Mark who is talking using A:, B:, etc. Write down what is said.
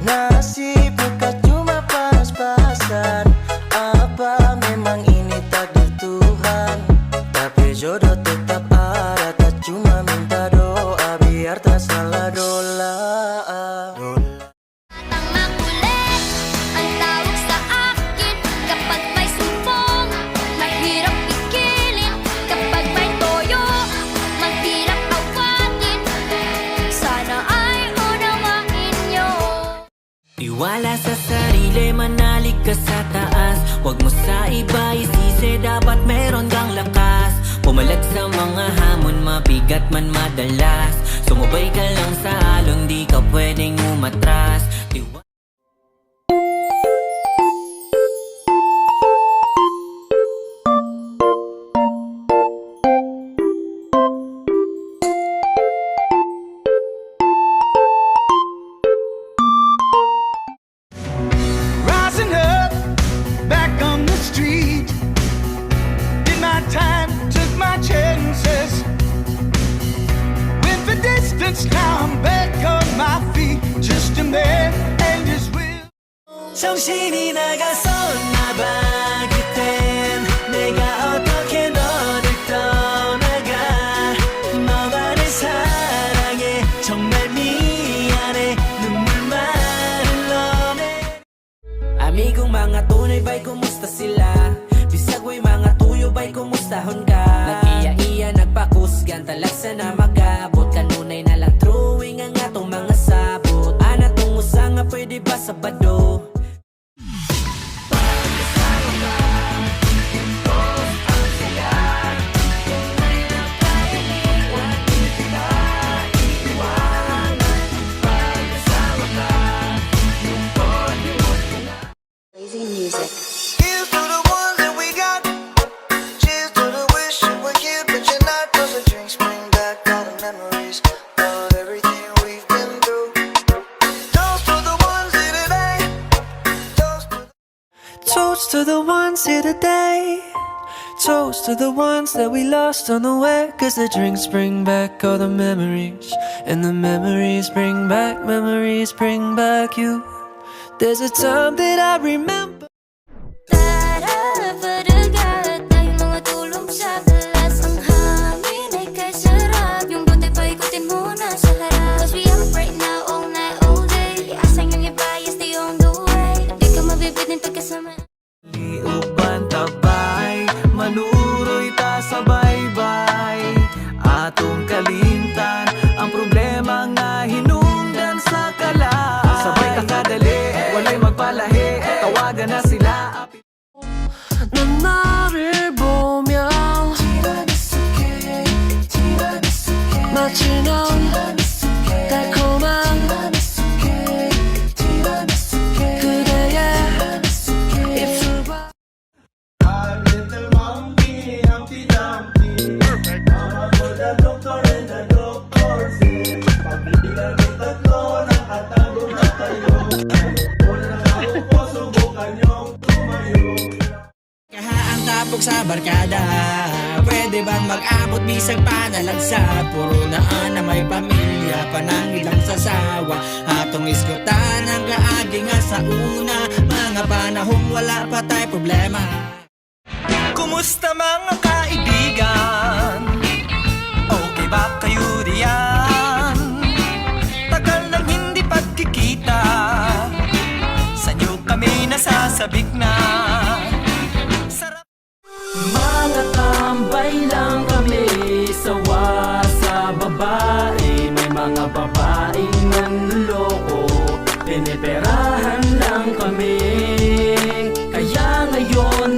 A: Nasib ka cuma pas-pasan. Apa memang ini takdir Tuhan? Tapi jodoh tetap ada, tak cuma minta doa biar tak salah dola.
B: Batang makulit, ang tawag sa akin kapag may sumbong. Mahirap pigilin kapag may toyo, mahirap awatin. Sana ay unawain nyo.
C: Iwala sa sarili, manalig ka sa taas. Huwag mo sa iba isisi, dapat meron kang lakas. Pumalag sa mga hamon, mabigat man madalas. Sumubay ka lang sa alon, di ka pwedeng umatras.
D: Rising up, back on the street. Did my time, took my chances. Went the distance, now I'm back on my feet. Just a man and his will.
C: 정신이 나가서 나봐 그땐 내가 어떻게 너를 떠나가. 너만을 사랑해 정말 미안해 눈물만 흘러내. Amigong mga tunay ba'y kumusta sila? Bisag way mga tuyo ba'y kumustahon ka? Nag-iya-iya nagpakusgan talagsa na magabot. Kanunay na lang drawing ang atong mga sabot. Ana tong usa nga pwede ba Sabado?
B: Lazy music.
A: Here's to the ones that we got. Cheers to the wish you were here, but you're not. 'Cause the drinks bring back all the memories of everything we've been through. Toast to the ones here today. Toast to the ones here today. Toast to the ones that we lost on the way. 'Cause the drinks bring back all the memories, and the memories bring back you. There's a time that I remember.
B: Tara, padagat tayong mga tulong sa balas. Ang hangin ay kay sarap, yung bote pa ikutin muna sa harap. 'Cause we up right now, all night, all day. Asang yung iba, yes, they on the way. Di ka mabibitin pagkasama.
C: Liuban tabay, manuroy ta sa baybay. Atong kalimtan ang problema nga hinungdan sa kala. Sabay ka kadali, walay magpalahi. Tawagan na sila.
A: 넌 나를 보면 마치 넌 달콤한 그대의 입술과
C: Kahaan tapok sa barkada. Pwede bang mag-abot bisag panalagsa? Puro naan na may pamilya, panangilang sasawa. Atong iskutan ang kaagi nga sa una. Mga panahong wala pa tayo problema.
D: Kumusta mga kaibigan? Okay ba kayo diyan? Tagal nang hindi pagkikita. Sa'yo kami nasasabik na. Sarap.
C: Mga tambay lang kami, sawa sa babae. May mga babaeng nanloko, piniperahan lang kami. Kaya ngayon